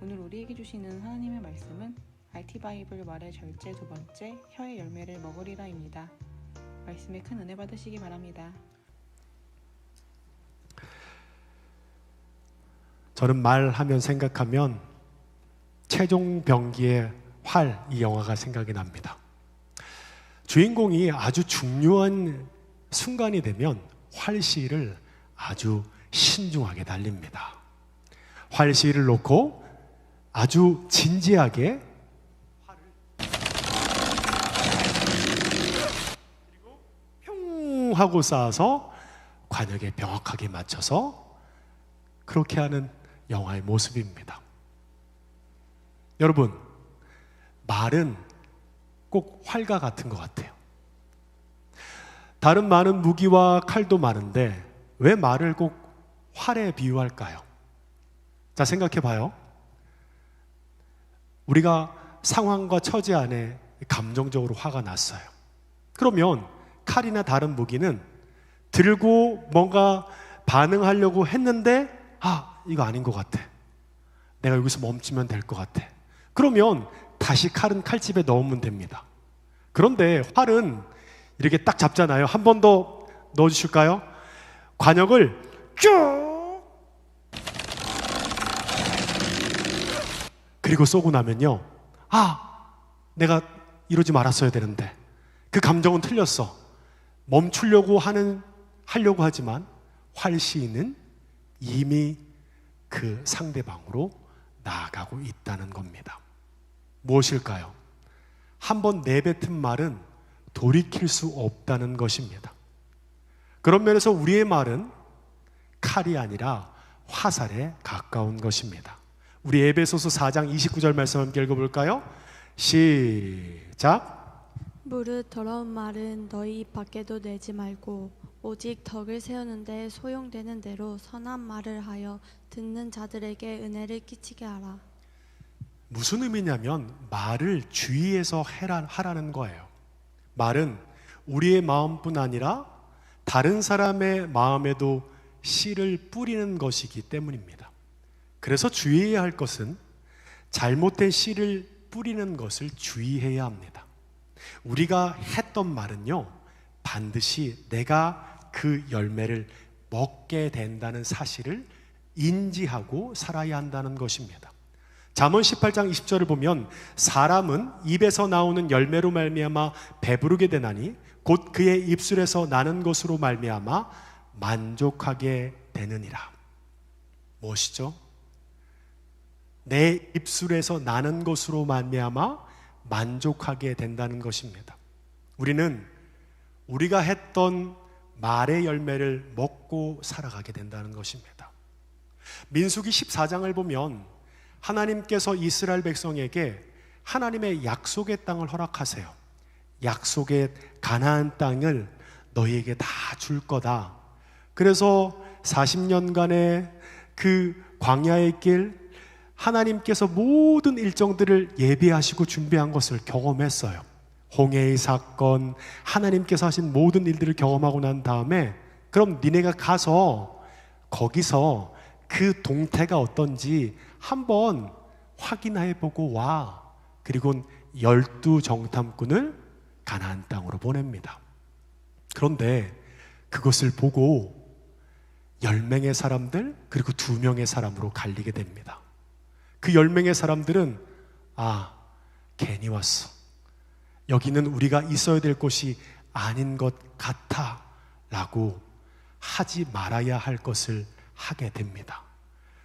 오늘 우리에게 주시는 하나님의 말씀은 IT 바이블 말의 절제 두 번째 혀의 열매를 먹으리라입니다. 말씀에 큰 은혜 받으시기 바랍니다. 저는 말하면 생각하면 최종병기의 활, 이 영화가 생각이 납니다. 주인공이 아주 중요한 순간이 되면 활시를 아주 신중하게 달립니다. 활시를 놓고 아주 진지하게 그리고 평 하고 쏴서 관역에 명확하게 맞춰서 그렇게 하는 영화의 모습입니다. 여러분, 말은 꼭 활과 같은 것 같아요. 다른 많은 무기와 칼도 많은데 왜 말을 꼭 활에 비유할까요? 자, 생각해 봐요. 우리가 상황과 처지 안에 감정적으로 화가 났어요. 그러면 칼이나 다른 무기는 들고 뭔가 반응하려고 했는데 이거 아닌 것 같아. 내가 여기서 멈추면 될 것 같아. 그러면 다시 칼은 칼집에 넣으면 됩니다. 그런데 활은 이렇게 딱 잡잖아요. 한 번 더 넣어주실까요? 관역을 쭉 그리고 쏘고 나면요, 내가 이러지 말았어야 되는데 그 감정은 틀렸어. 멈추려고 하려고 하지만 활시인은 이미 그 상대방으로 나아가고 있다는 겁니다. 무엇일까요? 한번 내뱉은 말은 돌이킬 수 없다는 것입니다. 그런 면에서 우리의 말은 칼이 아니라 화살에 가까운 것입니다. 우리 에베소서 4장 29절 말씀 함께 읽어볼까요? 시작. 무릇 더러운 말은 너희 입 밖에도 내지 말고 오직 덕을 세우는데 소용되는 대로 선한 말을 하여 듣는 자들에게 은혜를 끼치게 하라. 무슨 의미냐면 말을 주의해서 하라는 거예요. 말은 우리의 마음뿐 아니라 다른 사람의 마음에도 씨를 뿌리는 것이기 때문입니다. 그래서 주의해야 할 것은 잘못된 씨를 뿌리는 것을 주의해야 합니다. 우리가 했던 말은요, 반드시 내가 그 열매를 먹게 된다는 사실을 인지하고 살아야 한다는 것입니다. 잠언 18장 20절을 보면 사람은 입에서 나오는 열매로 말미암아 배부르게 되나니 곧 그의 입술에서 나는 것으로 말미암아 만족하게 되느니라. 무엇이죠? 내 입술에서 나는 것으로 말미암아 만족하게 된다는 것입니다. 우리는 우리가 했던 말의 열매를 먹고 살아가게 된다는 것입니다. 민수기 14장을 보면 하나님께서 이스라엘 백성에게 하나님의 약속의 땅을 허락하세요. 약속의 가나안 땅을 너희에게 다 줄 거다. 그래서 40년간의 그 광야의 길, 하나님께서 모든 일정들을 예비하시고 준비한 것을 경험했어요. 홍해의 사건, 하나님께서 하신 모든 일들을 경험하고 난 다음에 그럼 니네가 가서 거기서 그 동태가 어떤지 한번 확인해보고 와. 그리고 12 정탐꾼을 가나안 땅으로 보냅니다. 그런데 그것을 보고 10명의 사람들 그리고 2명의 사람으로 갈리게 됩니다. 그 10명의 사람들은 괜히 왔어. 여기는 우리가 있어야 될 곳이 아닌 것 같아 라고 하지 말아야 할 것을 하게 됩니다.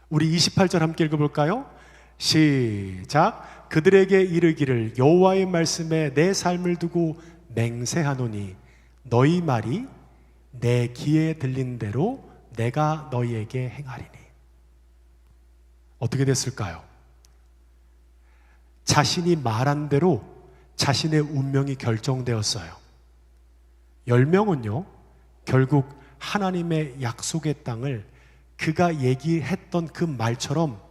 우리 28절 함께 읽어볼까요? 시작. 그들에게 이르기를 여호와의 말씀에 내 삶을 두고 맹세하노니 너희 말이 내 귀에 들린 대로 내가 너희에게 행하리니. 어떻게 됐을까요? 자신이 말한 대로 자신의 운명이 결정되었어요. 10명은요 결국 하나님의 약속의 땅을 그가 얘기했던 그 말처럼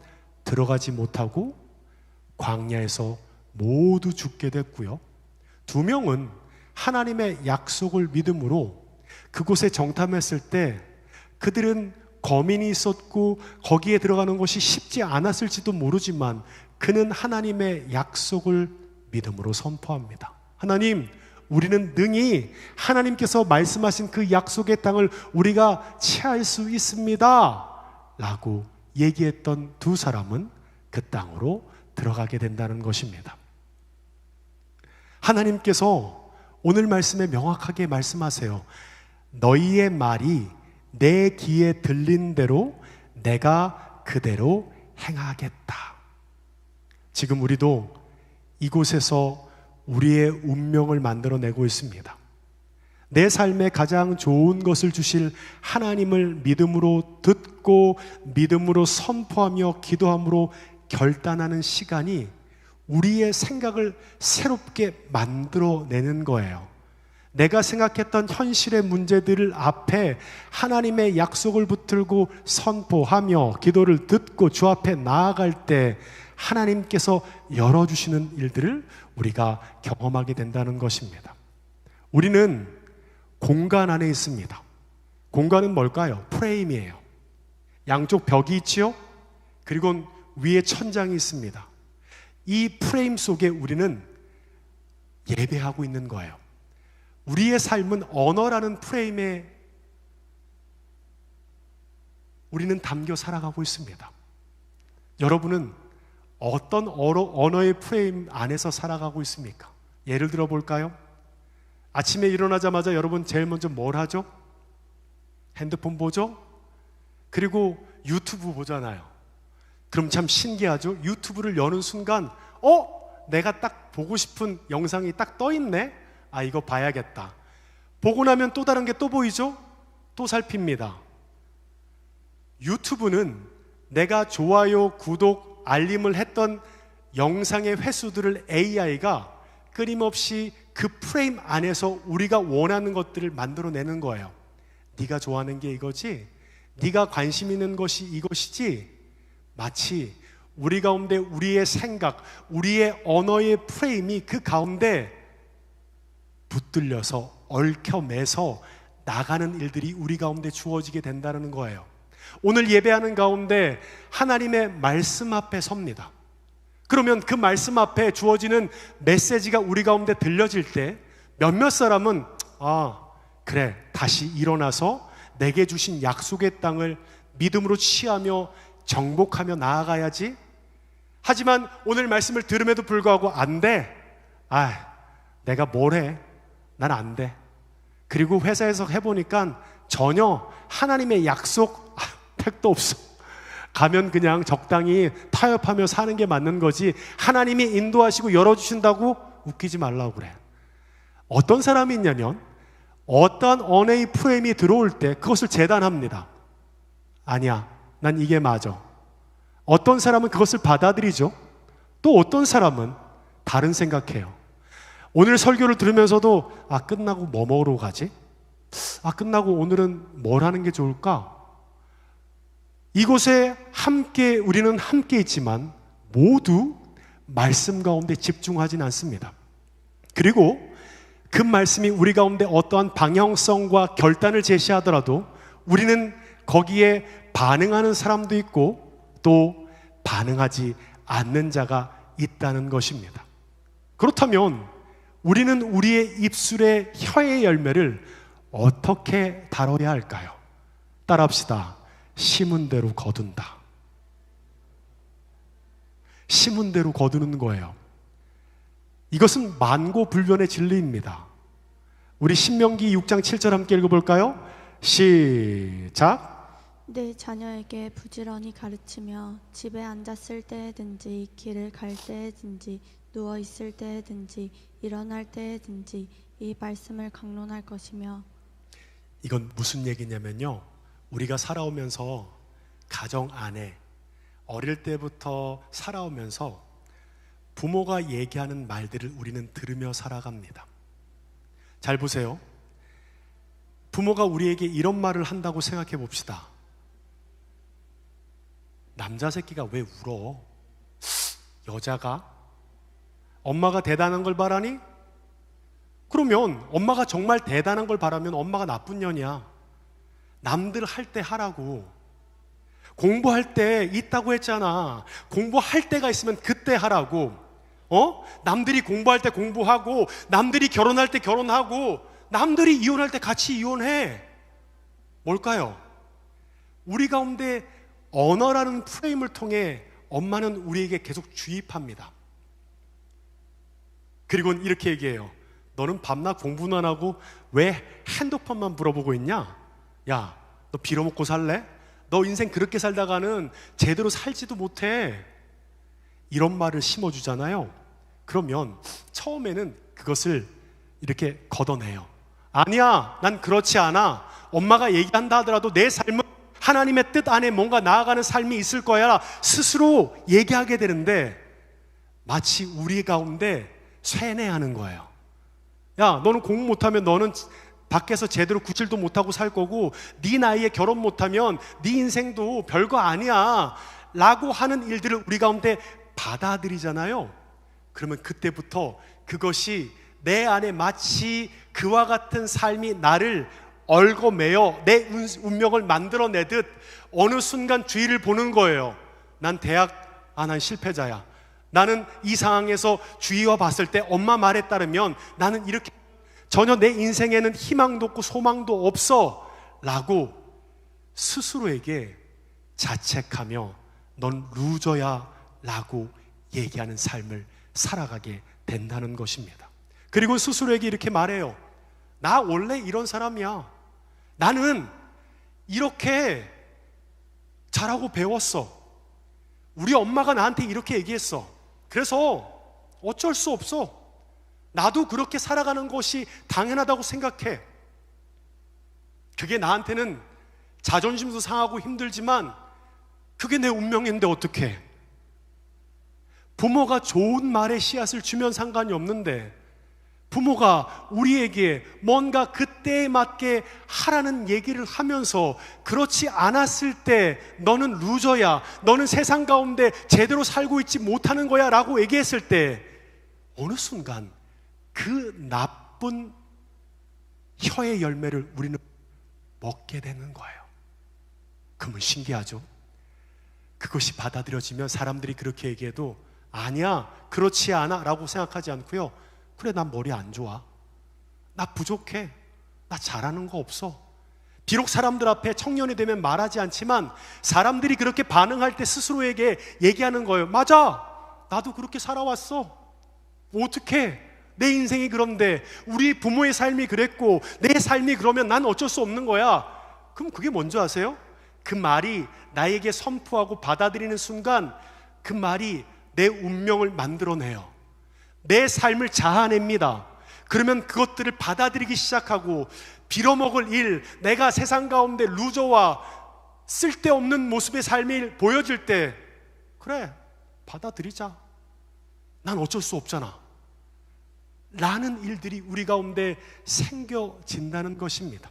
들어가지 못하고 광야에서 모두 죽게 됐고요. 2명은 하나님의 약속을 믿음으로 그곳에 정탐했을 때 그들은 거민이 있었고 거기에 들어가는 것이 쉽지 않았을지도 모르지만 그는 하나님의 약속을 믿음으로 선포합니다. 하나님, 우리는 능히 하나님께서 말씀하신 그 약속의 땅을 우리가 취할 수 있습니다 라고 얘기했던 두 사람은 그 땅으로 들어가게 된다는 것입니다. 하나님께서 오늘 말씀에 명확하게 말씀하세요. 너희의 말이 내 귀에 들린 대로 내가 그대로 행하겠다. 지금 우리도 이곳에서 우리의 운명을 만들어내고 있습니다. 내 삶에 가장 좋은 것을 주실 하나님을 믿음으로 듣고 믿음으로 선포하며 기도함으로 결단하는 시간이 우리의 생각을 새롭게 만들어내는 거예요. 내가 생각했던 현실의 문제들을 앞에 하나님의 약속을 붙들고 선포하며 기도를 듣고 주 앞에 나아갈 때 하나님께서 열어주시는 일들을 우리가 경험하게 된다는 것입니다. 우리는 공간 안에 있습니다. 공간은 뭘까요? 프레임이에요. 양쪽 벽이 있지요? 그리고 위에 천장이 있습니다. 이 프레임 속에 우리는 예배하고 있는 거예요. 우리의 삶은 언어라는 프레임에 우리는 담겨 살아가고 있습니다. 여러분은 어떤 언어의 프레임 안에서 살아가고 있습니까? 예를 들어 볼까요? 아침에 일어나자마자 여러분 제일 먼저 뭘 하죠? 핸드폰 보죠? 그리고 유튜브 보잖아요. 그럼 참 신기하죠? 유튜브를 여는 순간 내가 딱 보고 싶은 영상이 딱 떠 있네? 아, 이거 봐야겠다. 보고 나면 또 다른 게 또 보이죠? 또 살핍니다. 유튜브는 내가 좋아요, 구독, 알림을 했던 영상의 횟수들을 AI가 끊임없이 그 프레임 안에서 우리가 원하는 것들을 만들어내는 거예요. 네가 좋아하는 게 이거지? 네가 관심 있는 것이 이것이지? 마치 우리 가운데 우리의 생각, 우리의 언어의 프레임이 그 가운데 붙들려서 얽혀매서 나가는 일들이 우리 가운데 주어지게 된다는 거예요. 오늘 예배하는 가운데 하나님의 말씀 앞에 섭니다. 그러면 그 말씀 앞에 주어지는 메시지가 우리 가운데 들려질 때 몇몇 사람은 그래, 다시 일어나서 내게 주신 약속의 땅을 믿음으로 취하며 정복하며 나아가야지. 하지만 오늘 말씀을 들음에도 불구하고 안 돼. 내가 뭘 해? 난 안 돼. 그리고 회사에서 해보니까 전혀 하나님의 약속 택도 없어. 가면 그냥 적당히 타협하며 사는 게 맞는 거지 하나님이 인도하시고 열어주신다고 웃기지 말라고 그래. 어떤 사람이 있냐면 어떤 언어의 프레임이 들어올 때 그것을 재단합니다. 아니야, 난 이게 맞아. 어떤 사람은 그것을 받아들이죠. 또 어떤 사람은 다른 생각해요. 오늘 설교를 들으면서도 끝나고 뭐 먹으러 가지? 끝나고 오늘은 뭘 하는 게 좋을까? 이곳에 함께 우리는 함께 있지만 모두 말씀 가운데 집중하진 않습니다. 그리고 그 말씀이 우리 가운데 어떠한 방향성과 결단을 제시하더라도 우리는 거기에 반응하는 사람도 있고 또 반응하지 않는 자가 있다는 것입니다. 그렇다면 우리는 우리의 입술의 혀의 열매를 어떻게 다뤄야 할까요? 따라합시다. 심은 대로 거둔다. 심은 대로 거두는 거예요. 이것은 만고불변의 진리입니다. 우리 신명기 6장 7절 함께 읽어볼까요? 시작. 내 자녀에게 부지런히 가르치며 집에 앉았을 때든지 길을 갈 때든지 누워 있을 때든지 일어날 때든지 이 말씀을 강론할 것이며. 이건 무슨 얘기냐면요, 우리가 살아오면서 가정 안에 어릴 때부터 살아오면서 부모가 얘기하는 말들을 우리는 들으며 살아갑니다. 잘 보세요. 부모가 우리에게 이런 말을 한다고 생각해 봅시다. 남자 새끼가 왜 울어? 여자가? 엄마가 대단한 걸 바라니? 그러면 엄마가 정말 대단한 걸 바라면 엄마가 나쁜 년이야. 남들 할 때 하라고. 공부할 때 있다고 했잖아. 공부할 때가 있으면 그때 하라고. 남들이 공부할 때 공부하고, 남들이 결혼할 때 결혼하고, 남들이 이혼할 때 같이 이혼해. 뭘까요? 우리 가운데 언어라는 프레임을 통해 엄마는 우리에게 계속 주입합니다. 그리고 이렇게 얘기해요. 너는 밤낮 공부는 안 하고 왜 핸드폰만 물어보고 있냐? 야, 너 빌어먹고 살래? 너 인생 그렇게 살다가는 제대로 살지도 못해. 이런 말을 심어주잖아요. 그러면 처음에는 그것을 이렇게 걷어내요. 아니야, 난 그렇지 않아. 엄마가 얘기한다 하더라도 내 삶은 하나님의 뜻 안에 뭔가 나아가는 삶이 있을 거야 스스로 얘기하게 되는데, 마치 우리 가운데 쇠뇌하는 거예요. 야, 너는 공부 못하면 너는 밖에서 제대로 구실도 못하고 살 거고, 네 나이에 결혼 못하면 네 인생도 별거 아니야 라고 하는 일들을 우리 가운데 받아들이잖아요. 그러면 그때부터 그것이 내 안에 마치 그와 같은 삶이 나를 얽어매어 내 운명을 만들어내듯 어느 순간 주위를 보는 거예요. 난 난 실패자야. 나는 이 상황에서 주위와 봤을 때 엄마 말에 따르면 나는 이렇게 전혀 내 인생에는 희망도 없고 소망도 없어 라고 스스로에게 자책하며 넌 루저야 라고 얘기하는 삶을 살아가게 된다는 것입니다. 그리고 스스로에게 이렇게 말해요. 나 원래 이런 사람이야. 나는 이렇게 잘하고 배웠어. 우리 엄마가 나한테 이렇게 얘기했어. 그래서 어쩔 수 없어. 나도 그렇게 살아가는 것이 당연하다고 생각해. 그게 나한테는 자존심도 상하고 힘들지만 그게 내 운명인데 어떡해. 부모가 좋은 말에 씨앗을 주면 상관이 없는데, 부모가 우리에게 뭔가 그때에 맞게 하라는 얘기를 하면서 그렇지 않았을 때 너는 루저야, 너는 세상 가운데 제대로 살고 있지 못하는 거야 라고 얘기했을 때 어느 순간 그 나쁜 혀의 열매를 우리는 먹게 되는 거예요. 그러면 신기하죠? 그것이 받아들여지면 사람들이 그렇게 얘기해도 아니야, 그렇지 않아 라고 생각하지 않고요, 그래, 난 머리 안 좋아, 나 부족해, 나 잘하는 거 없어. 비록 사람들 앞에 청년이 되면 말하지 않지만 사람들이 그렇게 반응할 때 스스로에게 얘기하는 거예요. 맞아, 나도 그렇게 살아왔어. 어떡해, 내 인생이 그런데, 우리 부모의 삶이 그랬고 내 삶이 그러면 난 어쩔 수 없는 거야. 그럼 그게 뭔지 아세요? 그 말이 나에게 선포하고 받아들이는 순간 그 말이 내 운명을 만들어내요. 내 삶을 자아냅니다. 그러면 그것들을 받아들이기 시작하고 빌어먹을 일, 내가 세상 가운데 루저와 쓸데없는 모습의 삶이 보여질 때 그래, 받아들이자, 난 어쩔 수 없잖아 라는 일들이 우리 가운데 생겨진다는 것입니다.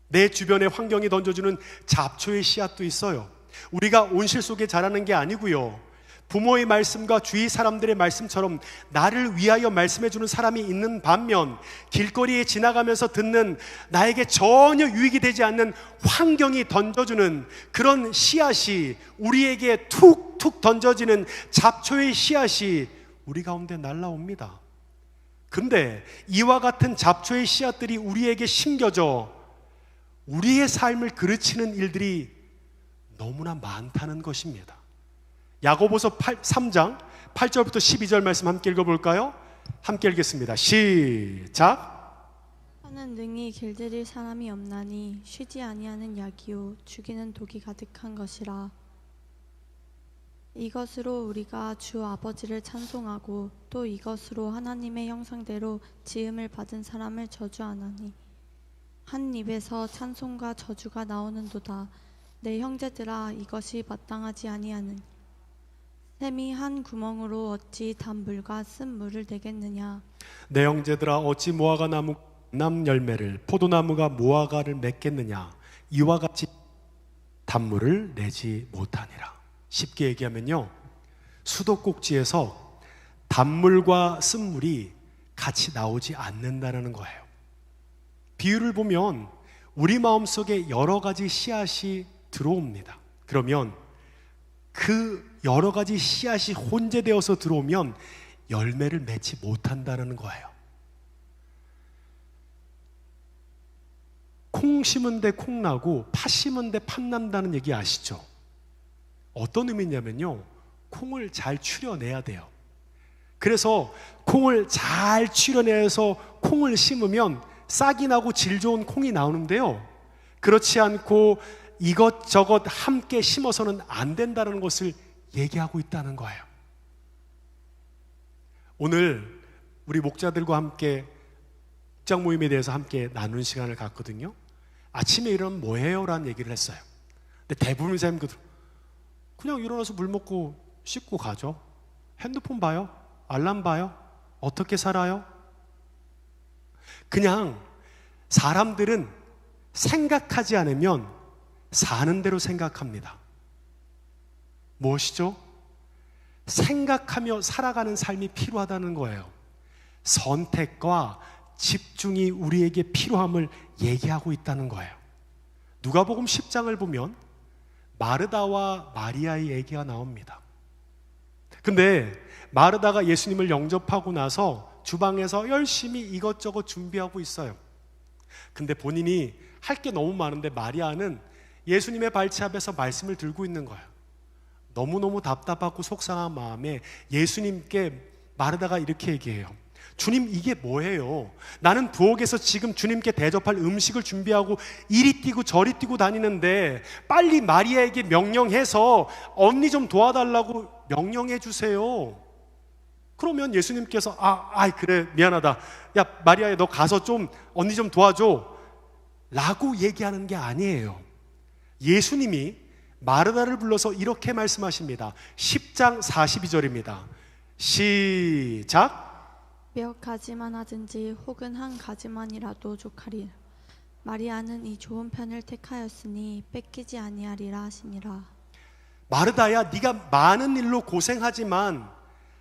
내 주변의 환경이 던져주는 잡초의 씨앗도 있어요. 우리가 온실 속에 자라는 게 아니고요, 부모의 말씀과 주위 사람들의 말씀처럼 나를 위하여 말씀해주는 사람이 있는 반면, 길거리에 지나가면서 듣는 나에게 전혀 유익이 되지 않는 환경이 던져주는 그런 씨앗이, 우리에게 툭툭 던져지는 잡초의 씨앗이 우리 가운데 날라옵니다. 근데 이와 같은 잡초의 씨앗들이 우리에게 심겨져 우리의 삶을 그르치는 일들이 너무나 많다는 것입니다. 야고보서 3장 8절부터 12절 말씀 함께 읽어볼까요? 함께 읽겠습니다. 시작. 혀는 능히 길들일 사람이 없나니 쉬지 아니하는 약이요 죽이는 독이 가득한 것이라. 이것으로 우리가 주 아버지를 찬송하고 또 이것으로 하나님의 형상대로 지음을 받은 사람을 저주하나니 한 입에서 찬송과 저주가 나오는도다. 내 형제들아, 이것이 마땅하지 아니하느냐. 샘이 한 구멍으로 어찌 단물과 쓴 물을 내겠느냐. 내 형제들아, 어찌 무화과 나무 남 열매를, 포도나무가 무화과를 맺겠느냐. 이와 같이 단물을 내지 못하니라. 쉽게 얘기하면요, 수도꼭지에서 단물과 쓴물이 같이 나오지 않는다는 거예요. 비유를 보면 우리 마음속에 여러 가지 씨앗이 들어옵니다. 그러면 그 여러 가지 씨앗이 혼재되어서 들어오면 열매를 맺지 못한다는 거예요. 콩 심은 데 콩 나고 팥 심은 데 팥 난다는 얘기 아시죠? 어떤 의미냐면요, 콩을 잘 추려내야 돼요. 그래서 콩을 잘 추려내서 콩을 심으면 싹이 나고 질 좋은 콩이 나오는데요, 그렇지 않고 이것저것 함께 심어서는 안 된다는 것을 얘기하고 있다는 거예요. 오늘 우리 목자들과 함께 목장 모임에 대해서 함께 나누는 시간을 갖거든요. 아침에 일어나면 뭐해요? 라는 얘기를 했어요. 근데 대부분의 사람들 그냥 일어나서 물 먹고 씻고 가죠. 핸드폰 봐요? 알람 봐요? 어떻게 살아요? 그냥 사람들은 생각하지 않으면 사는 대로 생각합니다. 무엇이죠? 생각하며 살아가는 삶이 필요하다는 거예요. 선택과 집중이 우리에게 필요함을 얘기하고 있다는 거예요. 누가복음 10장을 보면 마르다와 마리아의 얘기가 나옵니다. 근데 마르다가 예수님을 영접하고 나서 주방에서 열심히 이것저것 준비하고 있어요. 근데 본인이 할 게 너무 많은데 마리아는 예수님의 발치 앞에서 말씀을 들고 있는 거예요. 너무너무 답답하고 속상한 마음에 예수님께 마르다가 이렇게 얘기해요. 주님, 이게 뭐예요? 나는 부엌에서 지금 주님께 대접할 음식을 준비하고 이리 뛰고 저리 뛰고 다니는데 빨리 마리아에게 명령해서 언니 좀 도와달라고 명령해 주세요. 그러면 예수님께서 그래, 미안하다. 야, 마리아야, 너 가서 좀 언니 좀 도와줘 라고 얘기하는 게 아니에요. 예수님이 마르다를 불러서 이렇게 말씀하십니다. 10장 42절입니다. 시작. 몇 가지만 하든지 혹은 한 가지만이라도 족하리라. 마리아는 이 좋은 편을 택하였으니 뺏기지 아니하리라 하시니라. 마르다야, 네가 많은 일로 고생하지만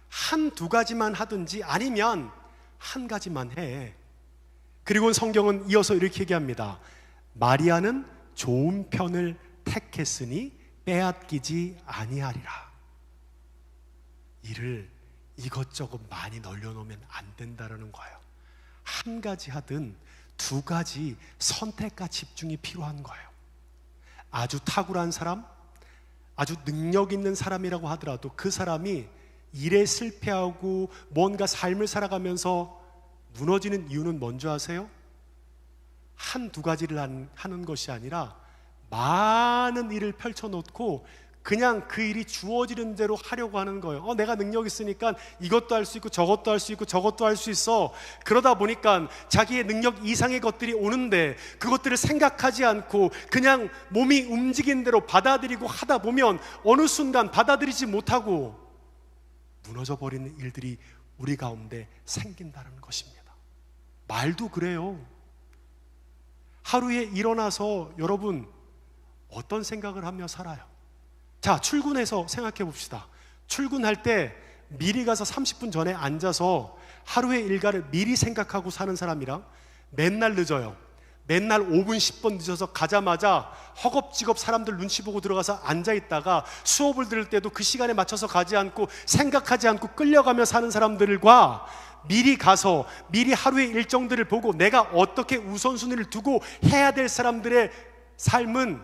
한두 가지만 하든지 아니면 한 가지만 해. 그리고 성경은 이어서 이렇게 얘기합니다. 마리아는 좋은 편을 택했으니 빼앗기지 아니하리라. 이를 이것저것 많이 널려놓으면 안 된다는 거예요. 한 가지 하든 두 가지 선택과 집중이 필요한 거예요. 아주 탁월한 사람, 아주 능력 있는 사람이라고 하더라도 그 사람이 일에 실패하고 뭔가 삶을 살아가면서 무너지는 이유는 뭔지 아세요? 한두 가지를 하는 것이 아니라 많은 일을 펼쳐놓고 그냥 그 일이 주어지는 대로 하려고 하는 거예요. 내가 능력 있으니까 이것도 할 수 있고 저것도 할 수 있고 저것도 할 수 있어. 그러다 보니까 자기의 능력 이상의 것들이 오는데 그것들을 생각하지 않고 그냥 몸이 움직이는 대로 받아들이고 하다 보면 어느 순간 받아들이지 못하고 무너져 버리는 일들이 우리 가운데 생긴다는 것입니다. 말도 그래요. 하루에 일어나서 여러분 어떤 생각을 하며 살아요? 자, 출근해서 생각해 봅시다. 출근할 때 미리 가서 30분 전에 앉아서 하루의 일과를 미리 생각하고 사는 사람이랑 맨날 늦어요. 맨날 5분 10분 늦어서 가자마자 허겁지겁 사람들 눈치 보고 들어가서 앉아있다가 수업을 들을 때도 그 시간에 맞춰서 가지 않고 생각하지 않고 끌려가며 사는 사람들과 미리 가서 미리 하루의 일정들을 보고 내가 어떻게 우선순위를 두고 해야 될 사람들의 삶은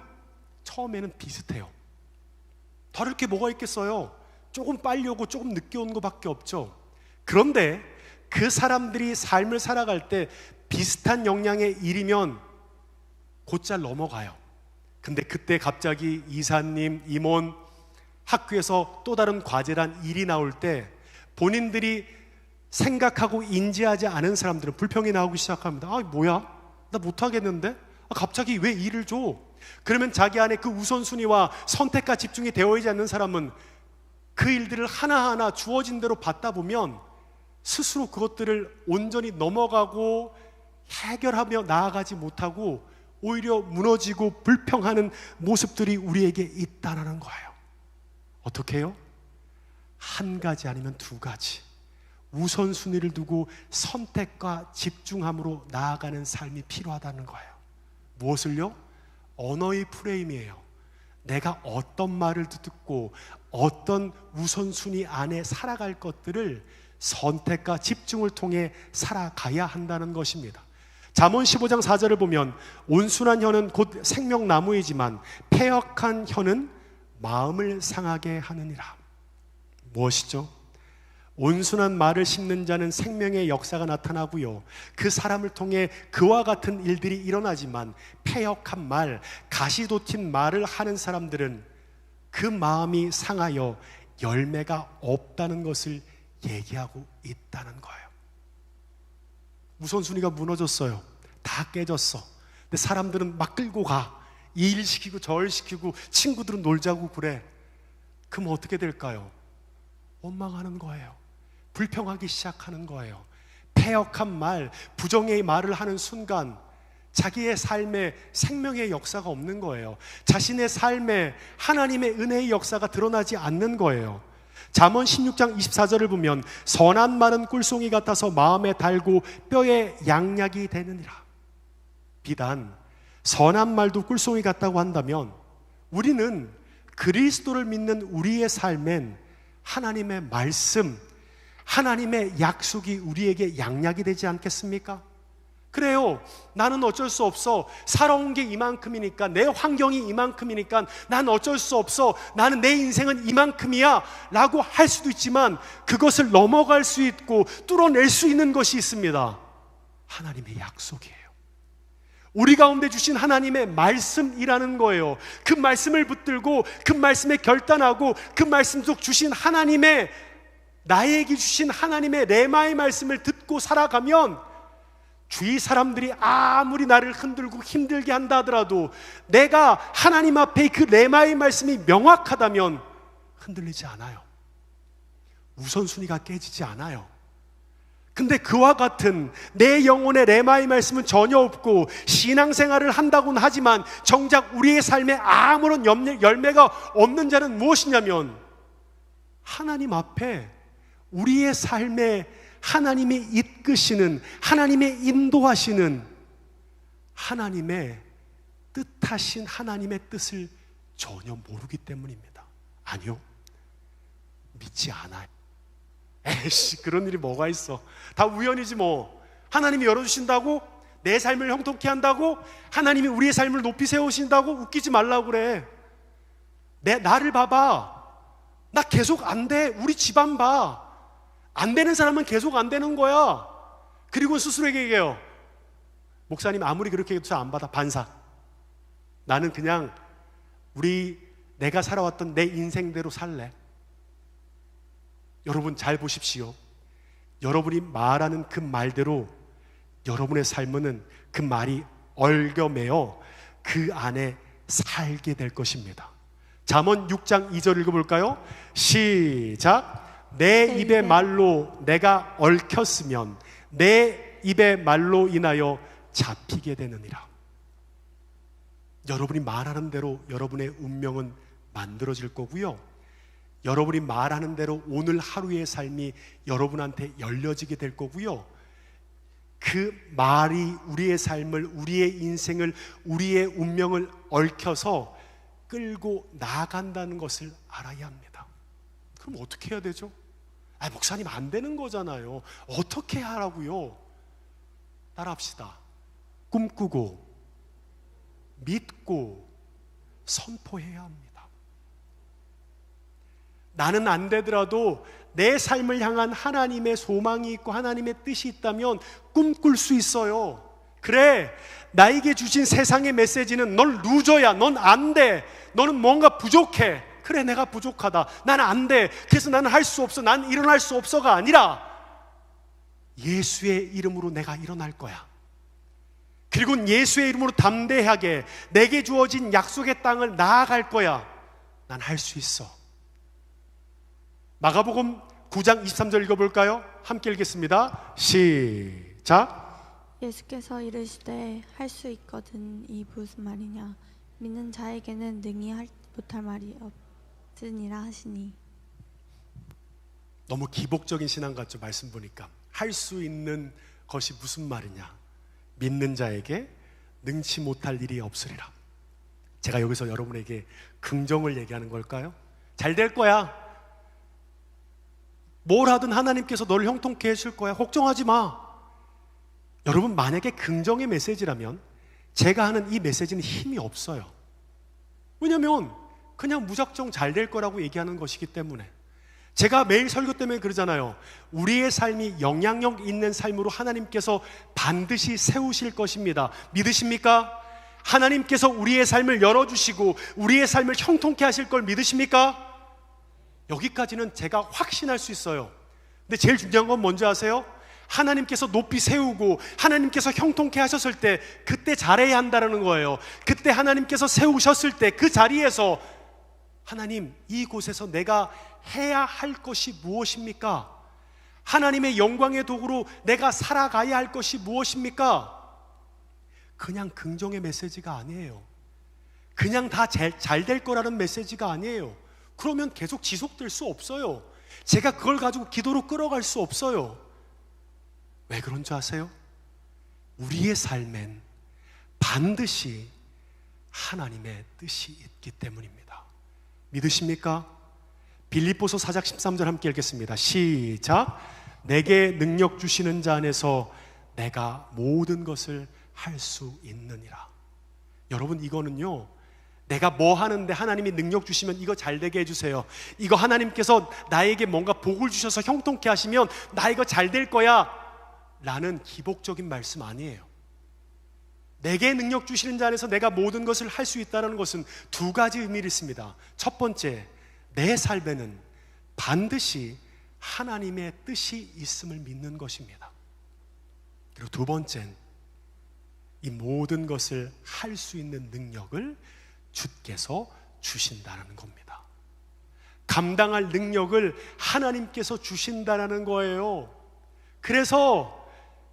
처음에는 비슷해요. 다를 게 뭐가 있겠어요? 조금 빨리 오고 조금 늦게 오는 것밖에 없죠. 그런데 그 사람들이 삶을 살아갈 때 비슷한 역량의 일이면 곧잘 넘어가요. 근데 그때 갑자기 이사님, 임원, 학교에서 또 다른 과제란 일이 나올 때 본인들이 생각하고 인지하지 않은 사람들은 불평이 나오기 시작합니다. 뭐야? 나 못하겠는데? 갑자기 왜 일을 줘? 그러면 자기 안에 그 우선순위와 선택과 집중이 되어 있지 않는 사람은 그 일들을 하나하나 주어진 대로 받다 보면 스스로 그것들을 온전히 넘어가고 해결하며 나아가지 못하고 오히려 무너지고 불평하는 모습들이 우리에게 있다는 거예요. 어떻게 해요? 한 가지 아니면 두 가지 우선순위를 두고 선택과 집중함으로 나아가는 삶이 필요하다는 거예요. 무엇을요? 언어의 프레임이에요. 내가 어떤 말을 듣고 어떤 우선순위 안에 살아갈 것들을 선택과 집중을 통해 살아가야 한다는 것입니다. 잠언 15장 4절을 보면 온순한 혀는 곧 생명나무이지만 패역한 혀는 마음을 상하게 하느니라. 무엇이죠? 온순한 말을 심는 자는 생명의 역사가 나타나고요, 그 사람을 통해 그와 같은 일들이 일어나지만 패역한 말, 가시 돋친 말을 하는 사람들은 그 마음이 상하여 열매가 없다는 것을 얘기하고 있다는 거예요. 우선순위가 무너졌어요. 다 깨졌어. 근데 사람들은 막 끌고 가. 이 일 시키고 저 일 시키고 친구들은 놀자고 그래. 그럼 어떻게 될까요? 원망하는 거예요. 불평하기 시작하는 거예요. 패역한 말, 부정의 말을 하는 순간 자기의 삶에 생명의 역사가 없는 거예요. 자신의 삶에 하나님의 은혜의 역사가 드러나지 않는 거예요. 잠언 16장 24절을 보면 선한 말은 꿀송이 같아서 마음에 달고 뼈에 양약이 되느니라. 비단 선한 말도 꿀송이 같다고 한다면 우리는 그리스도를 믿는 우리의 삶엔 하나님의 말씀, 하나님의 약속이 우리에게 양약이 되지 않겠습니까? 그래요. 나는 어쩔 수 없어. 살아온 게 이만큼이니까, 내 환경이 이만큼이니까 난 어쩔 수 없어. 나는 내 인생은 이만큼이야 라고 할 수도 있지만 그것을 넘어갈 수 있고 뚫어낼 수 있는 것이 있습니다. 하나님의 약속이에요. 우리 가운데 주신 하나님의 말씀이라는 거예요. 그 말씀을 붙들고 그 말씀에 결단하고 그 말씀 속 주신 하나님의, 나에게 주신 하나님의 레마의 말씀을 듣고 살아가면 주위 사람들이 아무리 나를 흔들고 힘들게 한다 하더라도 내가 하나님 앞에 그 레마의 말씀이 명확하다면 흔들리지 않아요. 우선순위가 깨지지 않아요. 근데 그와 같은 내 영혼의 레마의 말씀은 전혀 없고 신앙생활을 한다고는 하지만 정작 우리의 삶에 아무런 열매가 없는 자는 무엇이냐면 하나님 앞에 우리의 삶에 하나님이 이끄시는, 하나님의 인도하시는 하나님의 뜻하신 하나님의 뜻을 전혀 모르기 때문입니다. 아니요, 믿지 않아요. 에이씨, 그런 일이 뭐가 있어. 다 우연이지 뭐. 하나님이 열어주신다고? 내 삶을 형통케 한다고? 하나님이 우리의 삶을 높이 세우신다고? 웃기지 말라고 그래. 나를 봐봐. 나 계속 안 돼. 우리 집안 봐. 안 되는 사람은 계속 안 되는 거야. 그리고 스스로에게 얘기해요. 목사님 아무리 그렇게 해도 잘 안 받아. 반사. 나는 그냥 내가 살아왔던 내 인생대로 살래. 여러분 잘 보십시오. 여러분이 말하는 그 말대로 여러분의 삶은 그 말이 얽어매어 그 안에 살게 될 것입니다. 잠언 6장 2절 읽어볼까요? 시작. 내 입의 말로 내가 얽혔으면 내 입의 말로 인하여 잡히게 되느니라. 여러분이 말하는 대로 여러분의 운명은 만들어질 거고요, 여러분이 말하는 대로 오늘 하루의 삶이 여러분한테 열려지게 될 거고요, 그 말이 우리의 삶을, 우리의 인생을, 우리의 운명을 얽혀서 끌고 나간다는 것을 알아야 합니다. 그럼 어떻게 해야 되죠? 목사님 안 되는 거잖아요. 어떻게 하라고요? 따라합시다. 꿈꾸고 믿고 선포해야 합니다. 나는 안 되더라도 내 삶을 향한 하나님의 소망이 있고 하나님의 뜻이 있다면 꿈꿀 수 있어요. 그래, 나에게 주신 세상의 메시지는 넌 루저야, 넌 안 돼, 너는 뭔가 부족해. 그래, 내가 부족하다, 나는 안 돼, 그래서 나는 할 수 없어, 난 일어날 수 없어가 아니라 예수의 이름으로 내가 일어날 거야. 그리고 예수의 이름으로 담대하게 내게 주어진 약속의 땅을 나아갈 거야. 난 할 수 있어. 마가복음 9장 23절 읽어볼까요? 함께 읽겠습니다. 시작. 예수께서 이르시되 할 수 있거든 이 무슨 말이냐, 믿는 자에게는 능히 못할 말이 없으니라 하시니. 너무 기복적인 신앙 같죠? 말씀 보니까 할 수 있는 것이 무슨 말이냐, 믿는 자에게 능치 못할 일이 없으리라. 제가 여기서 여러분에게 긍정을 얘기하는 걸까요? 잘 될 거야. 뭘 하든 하나님께서 너를 형통케 해줄 거야. 걱정하지 마. 여러분, 만약에 긍정의 메시지라면 제가 하는 이 메시지는 힘이 없어요. 왜냐하면 그냥 무작정 잘 될 거라고 얘기하는 것이기 때문에. 제가 매일 설교 때문에 그러잖아요. 우리의 삶이 영향력 있는 삶으로 하나님께서 반드시 세우실 것입니다. 믿으십니까? 하나님께서 우리의 삶을 열어주시고 우리의 삶을 형통케 하실 걸 믿으십니까? 여기까지는 제가 확신할 수 있어요. 근데 제일 중요한 건 뭔지 아세요? 하나님께서 높이 세우고 하나님께서 형통케 하셨을 때 그때 잘해야 한다는 거예요. 그때 하나님께서 세우셨을 때 그 자리에서 하나님, 이곳에서 내가 해야 할 것이 무엇입니까? 하나님의 영광의 도구로 내가 살아가야 할 것이 무엇입니까? 그냥 긍정의 메시지가 아니에요. 그냥 다 잘 될 거라는 메시지가 아니에요. 그러면 계속 지속될 수 없어요. 제가 그걸 가지고 기도로 끌어갈 수 없어요. 왜 그런 줄 아세요? 우리의 삶엔 반드시 하나님의 뜻이 있기 때문입니다. 믿으십니까? 빌립보서 4장 13절 함께 읽겠습니다. 시작. 내게 능력 주시는 자 안에서 내가 모든 것을 할 수 있느니라. 여러분, 이거는요, 내가 뭐 하는데 하나님이 능력 주시면 이거 잘 되게 해주세요, 이거 하나님께서 나에게 뭔가 복을 주셔서 형통케 하시면 나 이거 잘 될 거야 라는 기복적인 말씀 아니에요. 내게 능력 주시는 자 안에서 내가 모든 것을 할 수 있다는 것은 두 가지 의미를 있습니다. 첫 번째, 내 삶에는 반드시 하나님의 뜻이 있음을 믿는 것입니다. 그리고 두 번째는 이 모든 것을 할 수 있는 능력을 주께서 주신다는 겁니다. 감당할 능력을 하나님께서 주신다는 거예요. 그래서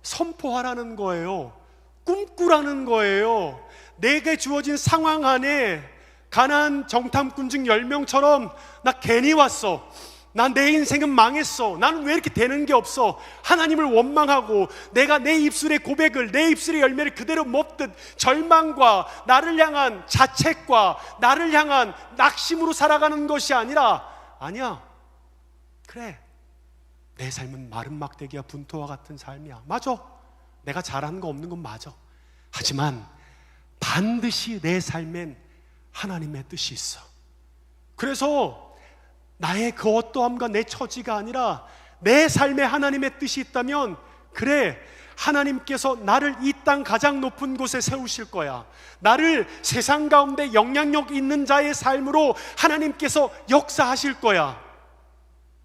선포하라는 거예요. 꿈꾸라는 거예요. 내게 주어진 상황 안에 가난한 정탐꾼 중 10명처럼 나 괜히 왔어, 난 내 인생은 망했어, 나는 왜 이렇게 되는 게 없어, 하나님을 원망하고 내가 내 입술의 고백을, 내 입술의 열매를 그대로 먹듯 절망과 나를 향한 자책과 나를 향한 낙심으로 살아가는 것이 아니야, 그래, 내 삶은 마른 막대기와 분토와 같은 삶이야. 맞아, 내가 잘하는 거 없는 건 맞아. 하지만 반드시 내 삶엔 하나님의 뜻이 있어. 그래서 나의 그 어떠함과 내 처지가 아니라 내 삶에 하나님의 뜻이 있다면, 그래, 하나님께서 나를 이 땅 가장 높은 곳에 세우실 거야. 나를 세상 가운데 영향력 있는 자의 삶으로 하나님께서 역사하실 거야.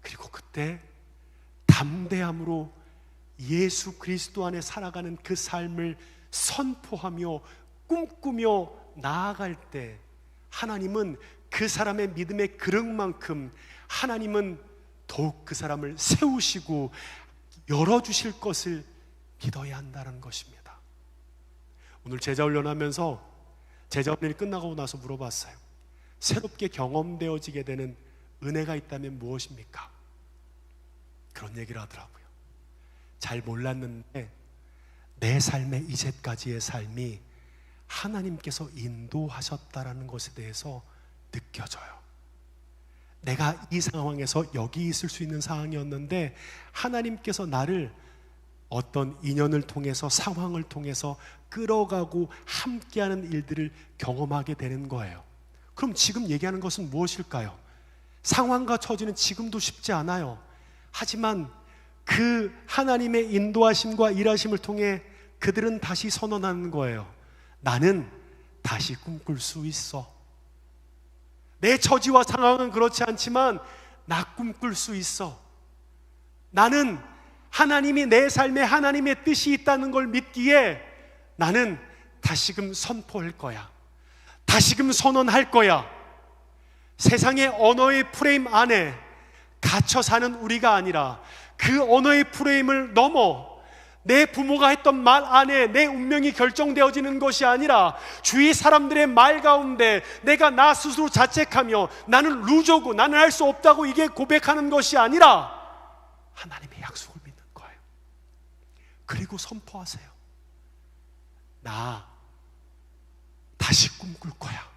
그리고 그때 담대함으로 예수 그리스도 안에 살아가는 그 삶을 선포하며 꿈꾸며 나아갈 때 하나님은 그 사람의 믿음의 그릇만큼 하나님은 더욱 그 사람을 세우시고 열어주실 것을 믿어야 한다는 것입니다. 오늘 제자훈련하면서 제자훈련이 끝나고 나서 물어봤어요. 새롭게 경험되어지게 되는 은혜가 있다면 무엇입니까? 그런 얘기를 하더라고요. 잘 몰랐는데 내 삶의 이제까지의 삶이 하나님께서 인도하셨다라는 것에 대해서 느껴져요. 내가 이 상황에서 여기 있을 수 있는 상황이었는데 하나님께서 나를 어떤 인연을 통해서, 상황을 통해서 끌어가고 함께하는 일들을 경험하게 되는 거예요. 그럼 지금 얘기하는 것은 무엇일까요? 상황과 처지는 지금도 쉽지 않아요. 하지만 그 하나님의 인도하심과 일하심을 통해 그들은 다시 선언하는 거예요. 나는 다시 꿈꿀 수 있어. 내 처지와 상황은 그렇지 않지만 나 꿈꿀 수 있어. 나는 하나님이 내 삶에 하나님의 뜻이 있다는 걸 믿기에 나는 다시금 선포할 거야. 다시금 선언할 거야. 세상의 언어의 프레임 안에 갇혀 사는 우리가 아니라 그 언어의 프레임을 넘어 내 부모가 했던 말 안에 내 운명이 결정되어지는 것이 아니라 주위 사람들의 말 가운데 내가 나 스스로 자책하며 나는 루저고 나는 할 수 없다고 이게 고백하는 것이 아니라 하나님의 약속을 믿는 거예요. 그리고 선포하세요. 나 다시 꿈꿀 거야.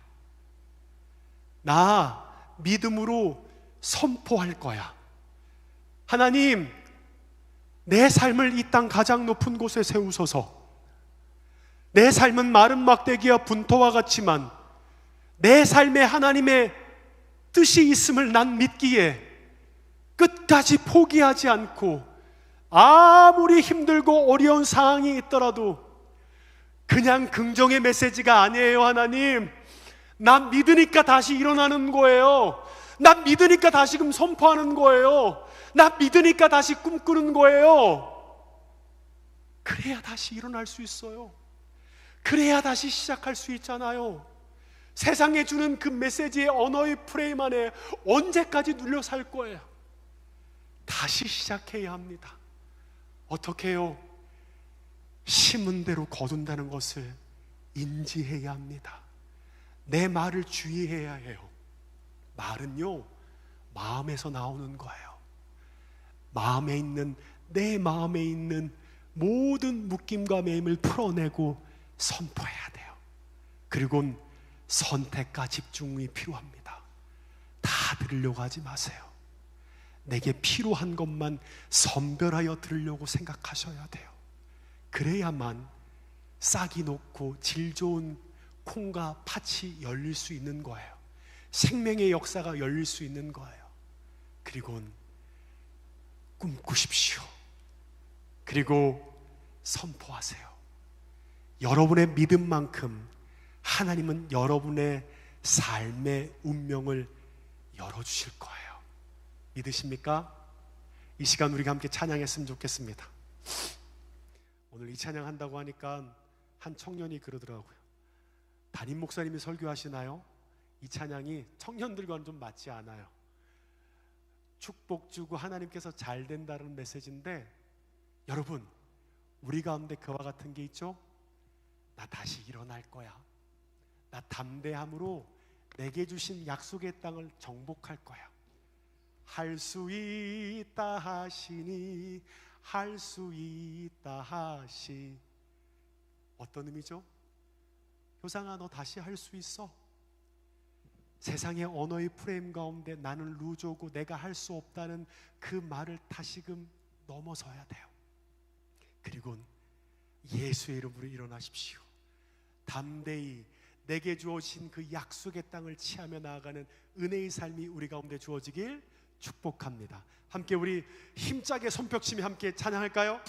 나 믿음으로 선포할 거야. 하나님, 내 삶을 이 땅 가장 높은 곳에 세우소서. 내 삶은 마른 막대기와 분토와 같지만 내 삶에 하나님의 뜻이 있음을 난 믿기에 끝까지 포기하지 않고 아무리 힘들고 어려운 상황이 있더라도 그냥 긍정의 메시지가 아니에요. 하나님, 나 믿으니까 다시 일어나는 거예요. 나 믿으니까 다시금 선포하는 거예요. 나 믿으니까 다시 꿈꾸는 거예요. 그래야 다시 일어날 수 있어요. 그래야 다시 시작할 수 있잖아요. 세상에 주는 그 메시지의 언어의 프레임 안에 언제까지 눌려 살 거예요? 다시 시작해야 합니다. 어떻게 해요? 심은 대로 거둔다는 것을 인지해야 합니다. 내 말을 주의해야 해요. 말은요, 마음에서 나오는 거예요. 내 마음에 있는 모든 묶임과 매임을 풀어내고 선포해야 돼요. 그리고 선택과 집중이 필요합니다. 다 들으려고 하지 마세요. 내게 필요한 것만 선별하여 들으려고 생각하셔야 돼요. 그래야만 싹이 녹고 질 좋은 콩과 팥이 열릴 수 있는 거예요. 생명의 역사가 열릴 수 있는 거예요. 그리고 꿈꾸십시오. 그리고 선포하세요. 여러분의 믿음만큼 하나님은 여러분의 삶의 운명을 열어주실 거예요. 믿으십니까? 이 시간 우리가 함께 찬양했으면 좋겠습니다. 오늘 이 찬양 한다고 하니까 한 청년이 그러더라고요. 담임 목사님이 설교하시나요? 이 찬양이 청년들과는 좀 맞지 않아요. 축복 주고 하나님께서 잘 된다는 메시지인데, 여러분, 우리 가운데 그와 같은 게 있죠? 나 다시 일어날 거야. 나 담대함으로 내게 주신 약속의 땅을 정복할 거야. 할 수 있다 하시니, 할 수 있다 하시. 어떤 의미죠? 효상아, 너 다시 할 수 있어. 세상의 언어의 프레임 가운데 나는 루저고 내가 할 수 없다는 그 말을 다시금 넘어서야 돼요. 그리고 예수의 이름으로 일어나십시오. 담대히 내게 주어진 그 약속의 땅을 취하며 나아가는 은혜의 삶이 우리 가운데 주어지길 축복합니다. 함께 우리 힘차게 손뼉치며 함께 찬양할까요?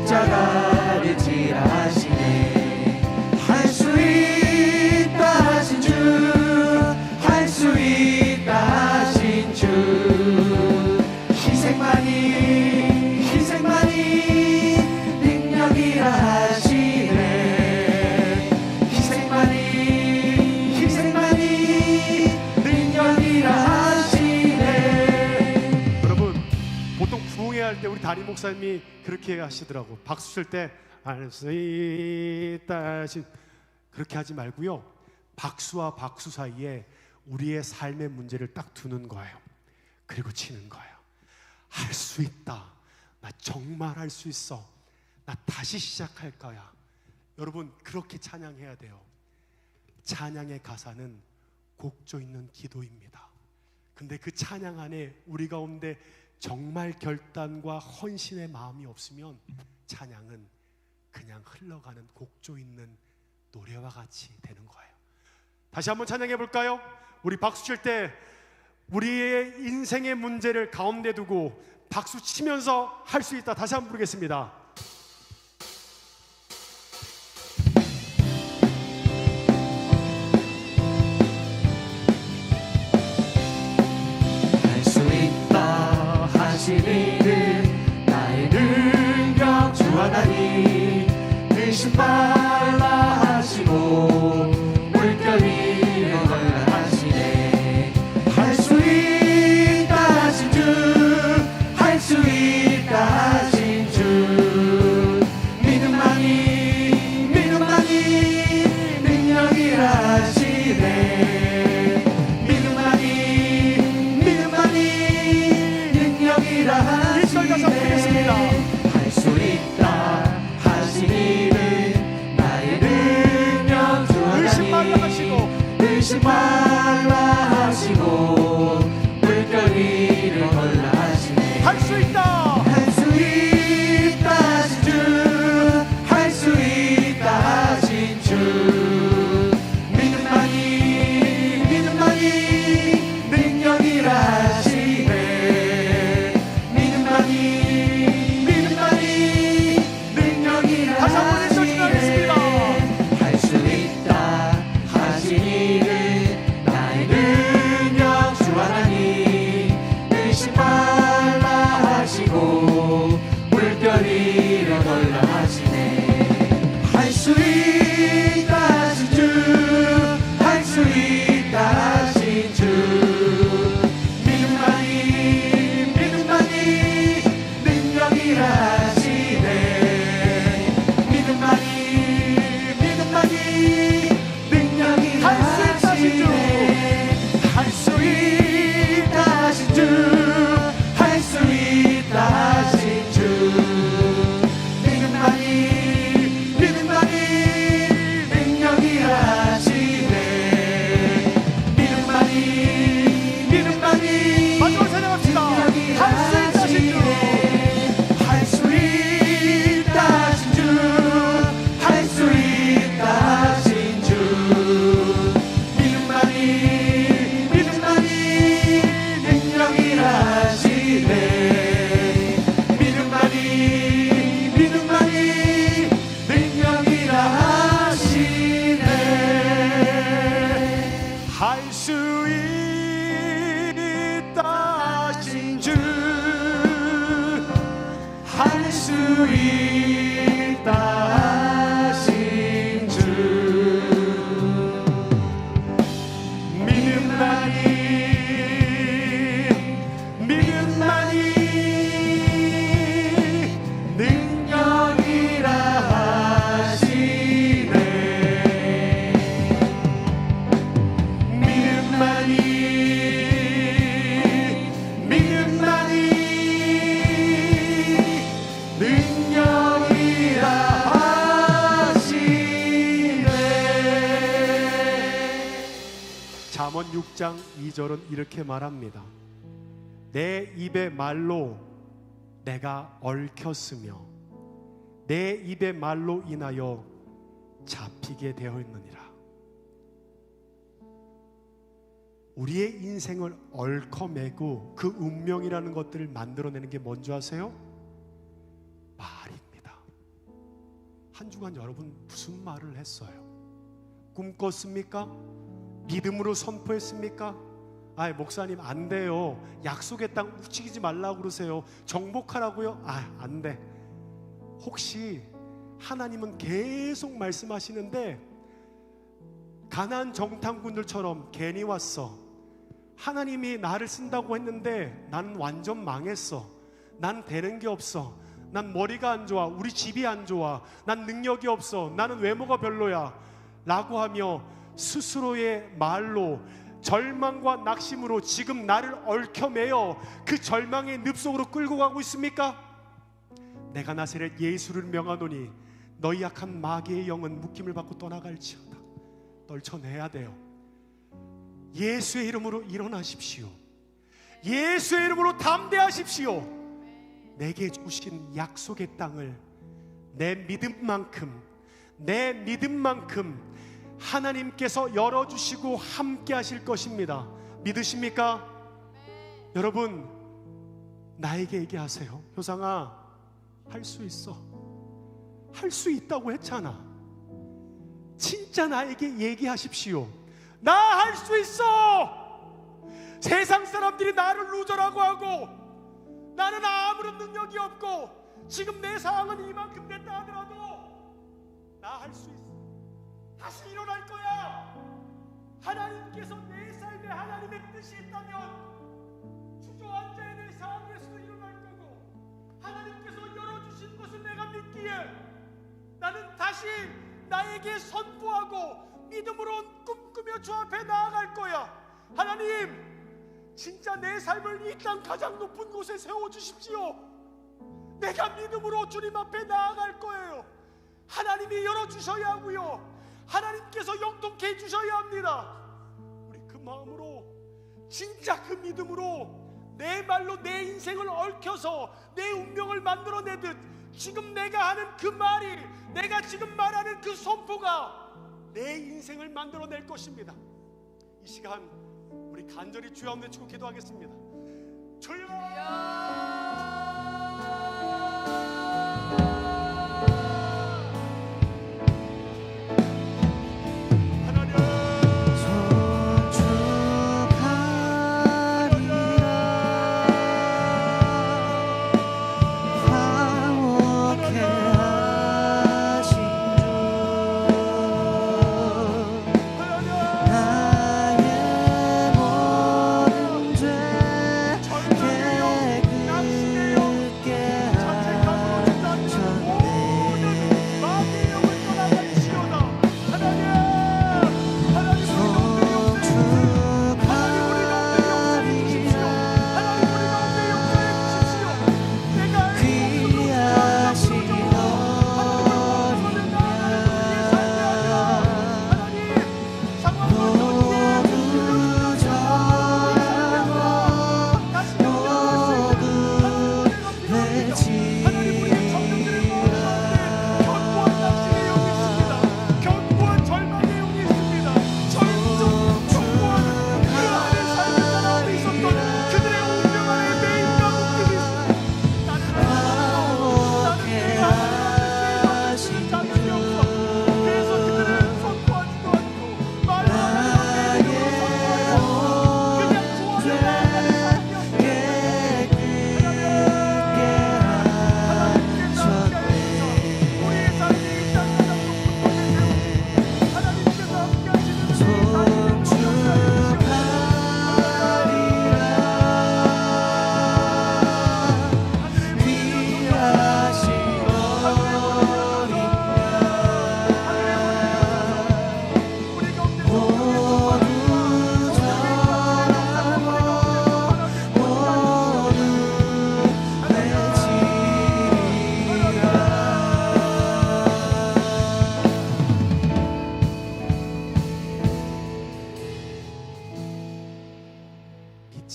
십자가를 지하시네. 할 수 있다 담임 목사님이 그렇게 하시더라고. 박수 칠 때 할 수 있다 그렇게 하지 말고요, 박수와 박수 사이에 우리의 삶의 문제를 딱 두는 거예요. 그리고 치는 거예요. 할 수 있다. 나 정말 할 수 있어. 나 다시 시작할 거야. 여러분, 그렇게 찬양해야 돼요. 찬양의 가사는 곡조 있는 기도입니다. 근데 그 찬양 안에 우리 가운데 정말 결단과 헌신의 마음이 없으면 찬양은 그냥 흘러가는 곡조 있는 노래와 같이 되는 거예요. 다시 한번 찬양해 볼까요? 우리 박수 칠 때 우리의 인생의 문제를 가운데 두고 박수 치면서 할 수 있다. 다시 한번 부르겠습니다. 할 수 있다 하시리는 나의 능력 주 하나님, 의심 말라 하시고 물결이 일어나라 하시네. 할 수 있다 하신 주, 할 수 있다 하신 주, 믿음만이 능력이라 하시네. 믿음만이 능력이라 하시네. 할 수 있다 하시니는 나의 능력 주 의심 말라 하나님, 하시고 의심 말라 하시고 물결이를 걸라 하시네. 할 수 있다. 할 수 있다 하신 주, 할 수 있다 하신 주, 믿음만이 능력이라 하시네. 믿음만이 능력이라 다시 한번 해주시면 하겠습니다. 할 수 있다 하시니는 나의 능력 주 하나님, 의심 말라 하시고 물결이 일어날라 하시네. 할 수 있다 하신 주, 할 수 있다 하신 주, 믿음만이 능력이라 하시네. 믿음만이 능력이라 하시네. 할 수 있다 하신 주, 할 수 있다 하신 주, 믿음만이 능력이라 하시네. 믿음만이 마지막 찬양합시다. 할 수 있다 하신 주. 할 수 있다 하신 주, 할 수 있다 하신 주, 믿음만이 능력이라 하시네. 믿음만이 능력이라 하시네. 할 수 있다 하신 주. 할 수 있다 하신 주, 믿음만이 능력이라 하시네. 믿음만이 능력이라 하시네. 잠언 6장 2절은 이렇게 말합니다. 내 입의 말로 내가 얽혔으며 내 입의 말로 인하여 잡히게 되어 있느니라. 우리의 인생을 얽어매고 그 운명이라는 것들을 만들어내는 게 뭔지 아세요? 말입니다. 한 주간 여러분 무슨 말을 했어요? 꿈꿨습니까? 믿음으로 선포했습니까? 아, 목사님 안 돼요. 약속의 땅 움직이지 말라고 그러세요. 정복하라고요? 아, 안 돼. 혹시 하나님은 계속 말씀하시는데 가나안 정탐꾼들처럼 괜히 왔어. 하나님이 나를 쓴다고 했는데 나는 완전 망했어. 난 되는 게 없어. 난 머리가 안 좋아. 우리 집이 안 좋아. 난 능력이 없어. 나는 외모가 별로야. 라고 하며 스스로의 말로 절망과 낙심으로 지금 나를 얽혀매어 그 절망의 늪속으로 끌고 가고 있습니까? 내가 나사렛 예수를 명하노니 너희 약한 마귀의 영은 묶임을 받고 떠나갈지어다. 떨쳐내야 돼요. 예수의 이름으로 일어나십시오. 예수의 이름으로 담대하십시오. 내게 주신 약속의 땅을 내 믿음만큼 하나님께서 열어주시고 함께 하실 것입니다. 믿으십니까? 여러분, 나에게 얘기하세요. 효상아, 할 수 있어. 할 수 있다고 했잖아. 진짜 나에게 얘기하십시오. 나 할 수 있어. 세상 사람들이 나를 루저라고 하고 나는 아무런 능력이 없고 지금 내 상황은 이만큼 됐다 하더라도 나 할 수 있어. 다시 일어날 거야. 하나님께서 내 삶에 하나님의 뜻이 있다면 주저앉아 있는 상황에서도 일어날 거고, 하나님께서 열어주신 것을 내가 믿기에 나는 다시 나에게 선포하고 믿음으로 꿈꾸며 주 앞에 나아갈 거야. 하나님, 진짜 내 삶을 이 땅 가장 높은 곳에 세워주십시오. 내가 믿음으로 주님 앞에 나아갈 거예요. 하나님이 열어주셔야 하고요, 하나님께서 영통케 해주셔야 합니다. 우리 그 마음으로, 진짜 그 믿음으로 내 말로 내 인생을 얽혀서 내 운명을 만들어내듯 지금 내가 하는 그 말이, 내가 지금 말하는 그 선포가 내 인생을 만들어낼 것입니다. 이 시간 우리 간절히 주여 한번 외치고 기도하겠습니다. 주여!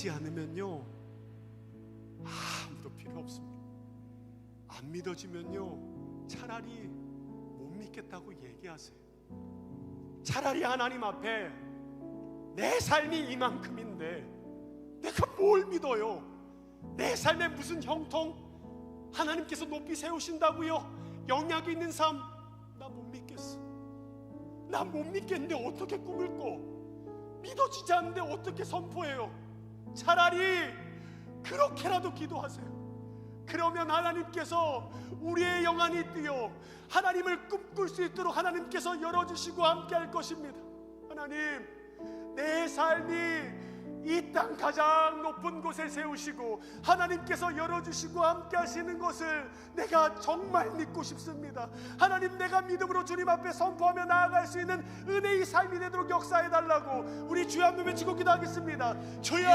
믿지 않으면요, 아무도 필요 없습니다. 안 믿어지면요, 차라리 못 믿겠다고 얘기하세요. 차라리 하나님 앞에 내 삶이 이만큼인데 내가 뭘 믿어요? 내 삶에 무슨 형통? 하나님께서 높이 세우신다고요? 영향이 있는 삶, 나 못 믿겠어. 나 못 믿겠는데 어떻게 꿈을 꿔? 믿어지지 않는데 어떻게 선포해요? 차라리 그렇게라도 기도하세요. 그러면 하나님께서 우리의 영안이 뛰어 하나님을 꿈꿀 수 있도록 하나님께서 열어주시고 함께 할 것입니다. 하나님, 내 삶이 이 땅 가장 높은 곳에 세우시고 하나님께서 열어주시고 함께 하시는 것을 내가 정말 믿고 싶습니다. 하나님, 내가 믿음으로 주님 앞에 선포하며 나아갈 수 있는 은혜의 삶이 되도록 역사해 달라고 우리 주여 한번 외치고 기도하겠습니다. 주여!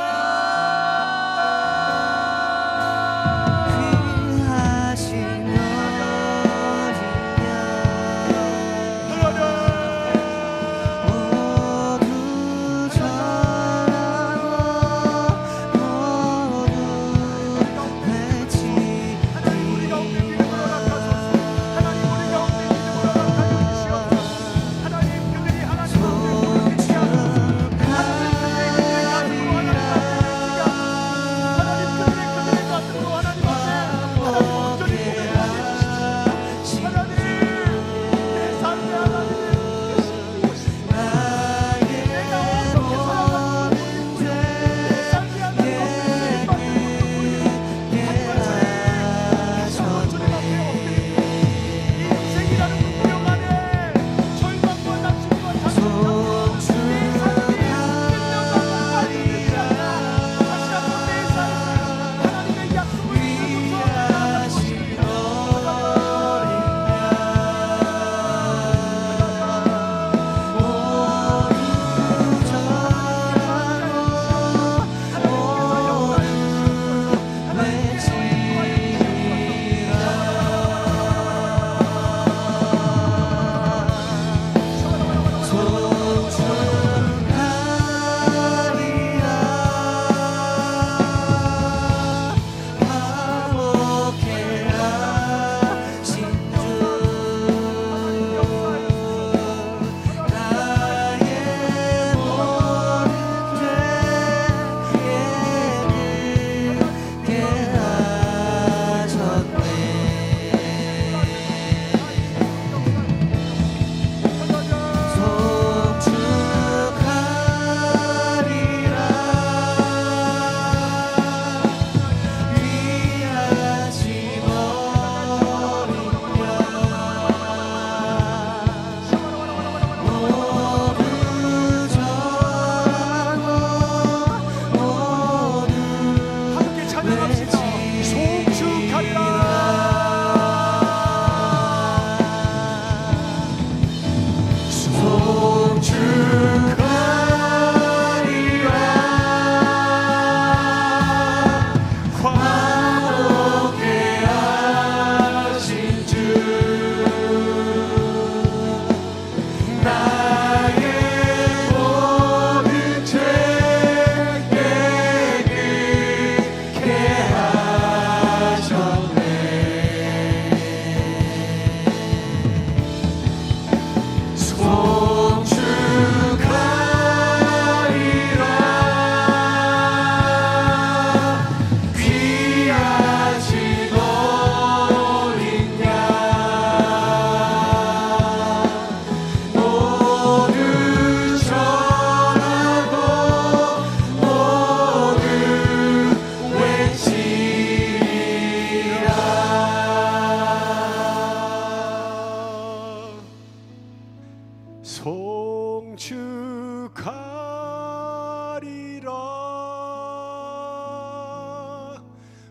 송축하리라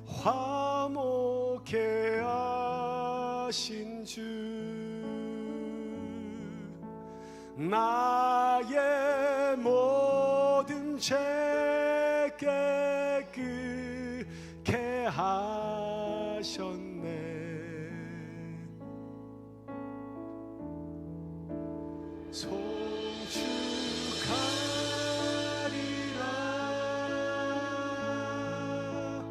화목해 하신 주 나의 모든 죄 깨끗게 하셨네 송축하리라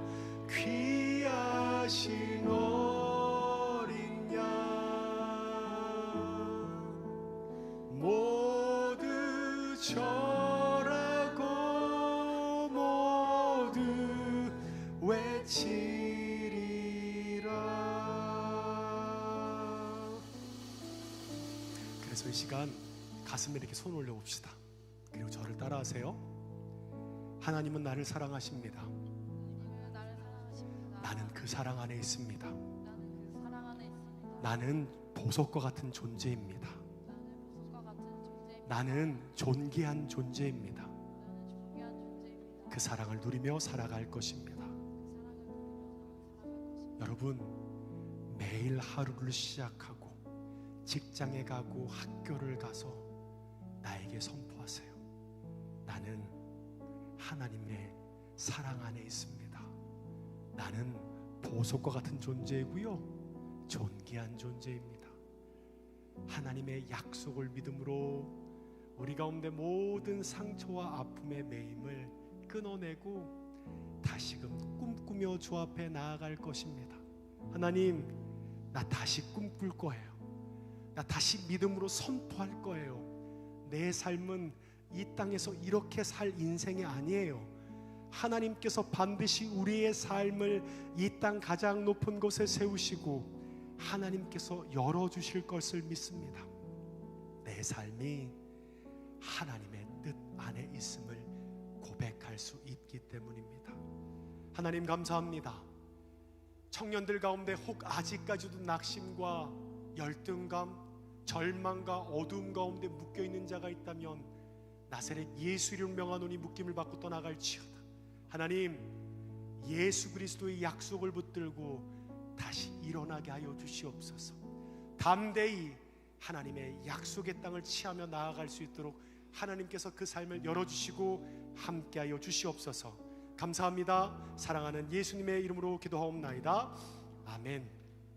귀하신 어린 양 모두 절하고 모두 외치리라. 그래서 이 시간 가슴에 이렇게 손 올려봅시다. 그리고 저를 따라하세요. 하나님은 나를 사랑하십니다. 나는 그 사랑 안에 있습니다. 나는 보석과 같은 존재입니다. 나는 존귀한 존재입니다. 그 사랑을 누리며 살아갈 것입니다. 여러분, 매일 하루를 시작하고 직장에 가고 학교를 가서 나에게 선포하세요. 나는 하나님의 사랑 안에 있습니다. 나는 보석과 같은 존재이고요, 존귀한 존재입니다. 하나님의 약속을 믿음으로 우리 가운데 모든 상처와 아픔의 매임을 끊어내고 다시금 꿈꾸며 주 앞에 나아갈 것입니다. 하나님, 나 다시 꿈꿀 거예요. 나 다시 믿음으로 선포할 거예요. 내 삶은 이 땅에서 이렇게 살 인생이 아니에요. 하나님께서 반드시 우리의 삶을 이 땅 가장 높은 곳에 세우시고 하나님께서 열어주실 것을 믿습니다. 내 삶이 하나님의 뜻 안에 있음을 고백할 수 있기 때문입니다. 하나님 감사합니다. 청년들 가운데 혹 아직까지도 낙심과 열등감, 절망과 어두움 가운데 묶여있는 자가 있다면 나사렛 예수 이름 명하노니 묶임을 받고 떠나갈지어다. 하나님, 예수 그리스도의 약속을 붙들고 다시 일어나게 하여 주시옵소서. 담대히 하나님의 약속의 땅을 취하며 나아갈 수 있도록 하나님께서 그 삶을 열어주시고 함께하여 주시옵소서. 감사합니다. 사랑하는 예수님의 이름으로 기도하옵나이다. 아멘.